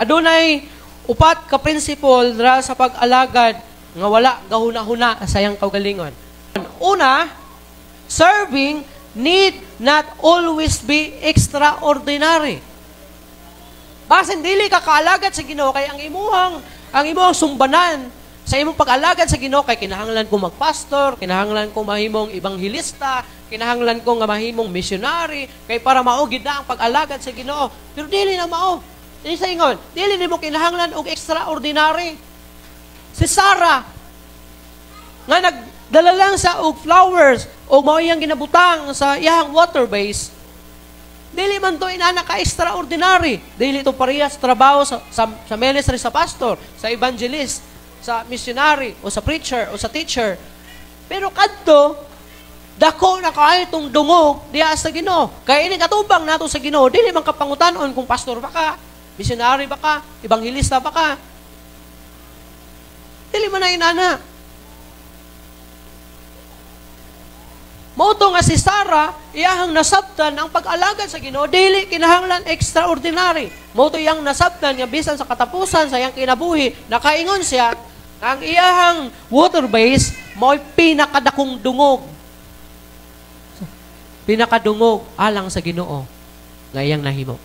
Adunay upat ka principle dira sa pag-alagad nga wala gahuna-huna sa iyang kaugalingon. Una, serving need not always be extraordinary. Basin dili ka kaalagad sa Ginoo kay ang imuhang sumbanan sa imong pag-alagad sa Ginoo kay kinahanglan ko magpastor, kinahanglan ko mahimong ebanghilista, kinahanglan ko nga mahimong missionary kay para mao gid na ang pag-alagad sa Ginoo. Pero dili na mao. Dili sa ingon, dili nimo kinahanglan og extraordinary. Si Sarah nga nagdala lang sa og flowers o mao iyang ginabutang sa iyang water base. Dili man to inana ka extraordinary. Dili to parehas trabaho sa ministry sa pastor, sa evangelist, sa missionary o sa preacher o sa teacher. Pero kadto dako na kaayo tong dungog diha sa Ginoo. Kay ini katubang nato sa Ginoo, dili man ka pangutan-on kung pastor ba ka, missionary ba ka, ebanghilista ba ka. Dili man na inana. Mauto nga si Sarah, iyahang nasabtan ang pag-alagad sa Ginoo, dili kinahanglan extraordinary. Mauto iyang nasabtan nga bisan sa katapusan sa iyang kinabuhi, nakaingon siya, ang iyahang water base mo'y pinakadakong dungog. Pinakadungog alang sa Ginoo nga iyang nahimo.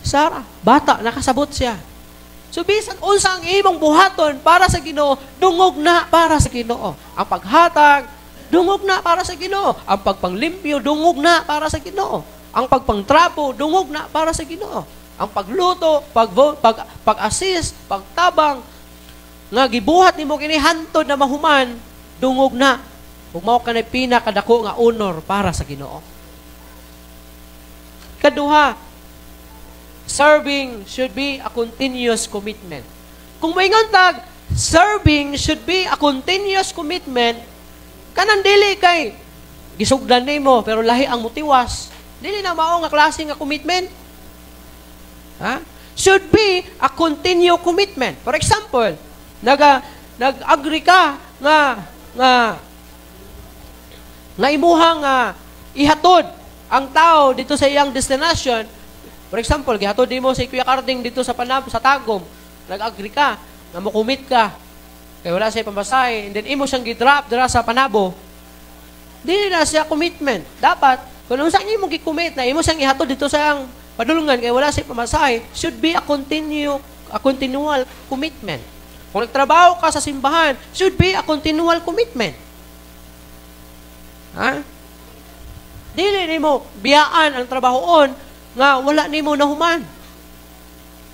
Sarah, bata, nakasabot siya. So bisan unsa ang imong buhaton para sa Ginoo, dungog na para sa Ginoo. Ang paghatag dungog na para sa Ginoo. Ang pagpanglimpyo, dungog na para sa Ginoo. Ang pagpangtrapo, dungog na para sa Ginoo. Ang pagluto, pag-assist, pagtabang, nga gibuhat nimo kini hantod na mahuman, dungog na. Ug mao kanay pinakadako nga honor para sa Ginoo. Kaduha, serving should be a continuous commitment. Kung moingon tag, serving should be a continuous commitment, kanang dili kay gisugdan nimo pero lahi ang mutiwas. Dili na mao nga klase nga commitment. Ha? Should be a continuous commitment. For example, nag-agree ka nga imuhang ihatod ang tao dito sa iyang destination. For example, gihatod nimo si Kuya Carding dito sa Panab, sa Tagum. Nag-agree ka nga mo-commit ka. Kaya wala siya pamasahe, and then imo siyang gi-drop dira sa Panabo. Dili na siya commitment. Dapat, kung ano saan imo gi-commit na imo siyang ihatod dito sa iyang padulungan, kaya wala siya pamasahe, should be a continual commitment. Kung nagtrabaho ka sa simbahan, should be a continual commitment. Ha? Dili nimo biyaan ang trabahoon nga wala nimo nahuman.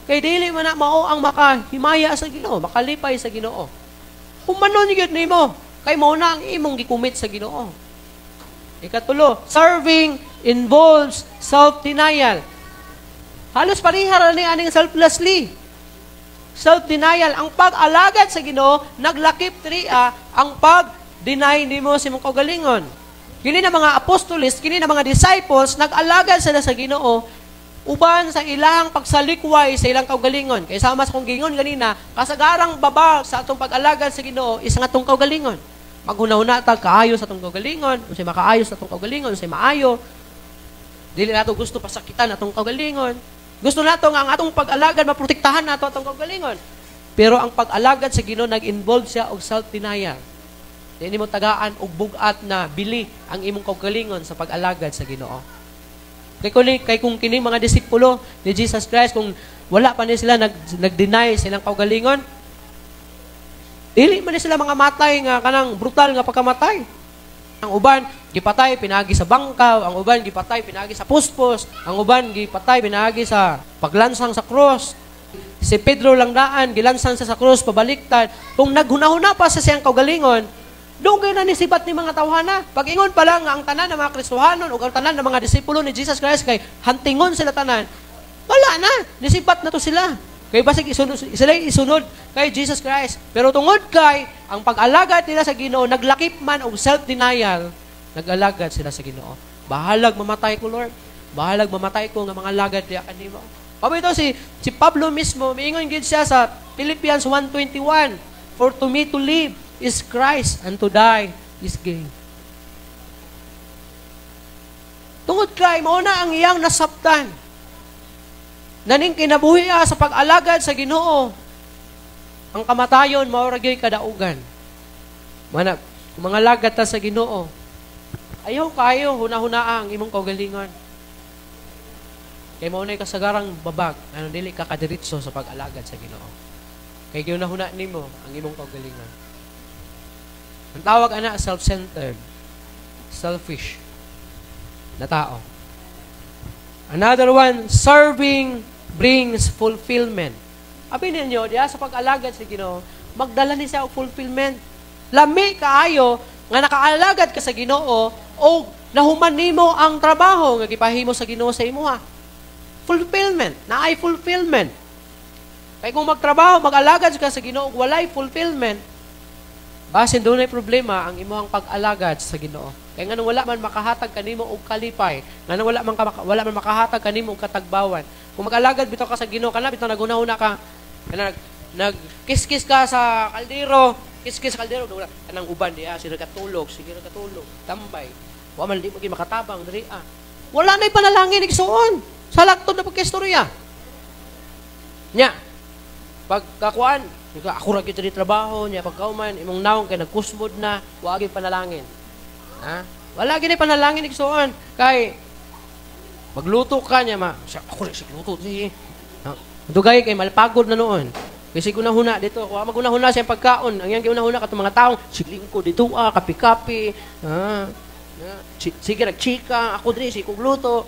Kay dili man na mao ang makahimaya sa Ginoo, makalipay sa Ginoo. Humanon gyud nimo, kay mao na ang imong gikumit sa Ginoo. Ikatulo, serving involves self-denial. Halos parihara ni aning selflessly. Self-denial, ang pag-alagad sa Ginoo, naglakip triya ang pag-deny nimo sa imong kaugalingon. Kini na mga apostolis, kini na mga disciples, nag-alagad sila sa Ginoo uban sa ilang pagsalikway sa ilang kaugalingon. Kaya sama sa kong gingon ganina, kasagarang babag sa atong pag-alagad sa Ginoo is ang atong kaugalingon. Maghuna-huna tag kaayo sa atong kaugalingon, unsay makaayo sa atong kaugalingon, unsay maayo. Dili nato gusto pasakitan atong kaugalingon. Gusto nato nga ang atong pag-alagad maprotektahan nato atong kaugalingon. Pero ang pag-alagad sa Ginoo nag-involve siya og self-denial. Dili mo tagaan og bugat na bili ang imong kaugalingon sa pag-alagad sa Ginoo. Kay kung kini mga disipulo ni Jesus Christ, kung wala pa ni sila nag-deny silang kaugalingon, dili man sila mga matay nga kanang brutal nga pagkamatay. Ang uban gipatay pinagi sa bangkaw, ang uban gipatay pinagi sa puspos, ang uban gipatay pinagi sa paglansang sa cross. Si Pedro lang daan gilansang sa cross pabaliktad. Kung naghunahuna pa sa siyang kaugalingon, doon kayo na nisipat ni mga tawhana. Pag-ingon pa lang nga ang tanan ng mga Kristohanon o ang tanan ng mga disipulo ni Jesus Christ kay hantingon sila tanan, wala na. Nisipat na to sila. Kaya basig sila isunod kay Jesus Christ. Pero tungod kay ang pag-alagad nila sa Ginoo, naglakip man og self-denial, nag-alagad sila sa Ginoo. Bahalag mamatay ko, Lord. Bahalag mamatay ko nga mga alagad diya kanimo. Pabito si Pablo mismo, miingon gid siya sa Philippians 1:21, for to me to live is Christ, and to die is gain. Tungod kay mao na ang iyang nasabtan. naning kinabuhi sa pag-alagad sa Ginoo. Ang kamatayon mao ra gyud kadaugan. Manag kung mga lagad ta sa Ginoo, ayaw kayo hunahuna ang imong kaugalingon. Kay mao nay kasagarang babag, dili ka kadiretso sa pag-alagad sa Ginoo. Kay ginahuna nimo ang imong kaugalingon. Ang tawag ana self-centered, selfish na tao. Another one, serving brings fulfillment. Abi ninyo, diya sa pag-alagad sa Ginoo, magdala ni siya og fulfillment. Lami kaayo nga nakaalagad ka sa Ginoo o nahuman nimo ang trabaho nga gipahimo sa Ginoo sa imuha. Fulfillment, naay fulfillment. Kay kung magtrabaho, mag-alagad ka sa Ginoo ug walay fulfillment, basin dunay problema ang imong pag-alagad sa Ginoo. Kay nganong wala man makahatag kanimo og kalipay, nganong wala man makahatag kanimo og katagbawan. Kung mag-alagad bitaw ka sa Ginoo, kana bitaw nagunahuna ka, kana nagkiskis ka sa kaldero, kiskis sa kaldero, kanang uban diya, sige katulog, tambay. Wa man di mo makatabang diri ah. Wala na'y panalangin igsuon. Sa laktod na pagkistorya. Nya, pagkakuan, ako ra gyud diri trabaho, nya pagkauman imong naong kay nagkusmod na, wa gyud panalangin. Ha? Wala gyud panalangin igsuon kay magluto ka nya ako ra sigluto si. Dugay kay malpagod na noon. Kasi gunahuna dito, wa magunahuna sa pagkaon. Ang yang gunahuna katong mga taong sigling ko dito kapi-kapi. Sige nagchika, ako diri si kugluto.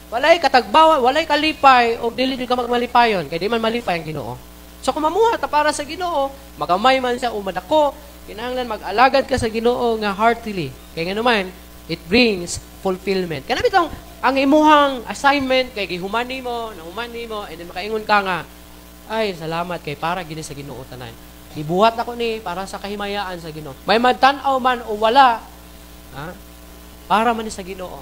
Walay katagbawa, walay kalipay o dili ka magmalipayon kay di man malipay ang Ginoo. So kung mamuhat para sa Ginoo, magamay man siya o madako, kinahanglan mag-alagad ka sa Ginoo nga heartily. Kay nga naman, it brings fulfillment. Kana bitong ang imuhang assignment kay gihumani mo, nahumani mo, and then makaingon ka nga, ay salamat kay para gini sa Ginoo tanan. Ibuhat ako ni para sa kahimayaan sa Ginoo. May magtan-aw man o wala, para man ni sa Ginoo.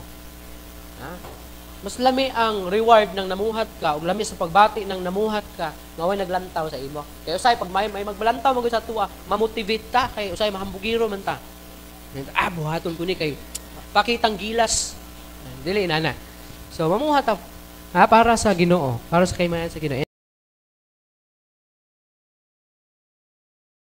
Mas lami ang reward ng namuhat ka ug lami sa pagbati ng namuhat ka nga way naglantaw sa imo. Kay usay pag may magbalantaw magud sa tuwa, mamotivate ta kay usay mahambugiro man ta. Buhaton ko ni kay pakitang gilas. Dili na. So mamuhat ta para sa Ginoo, para sa kaymanan sa Ginoo.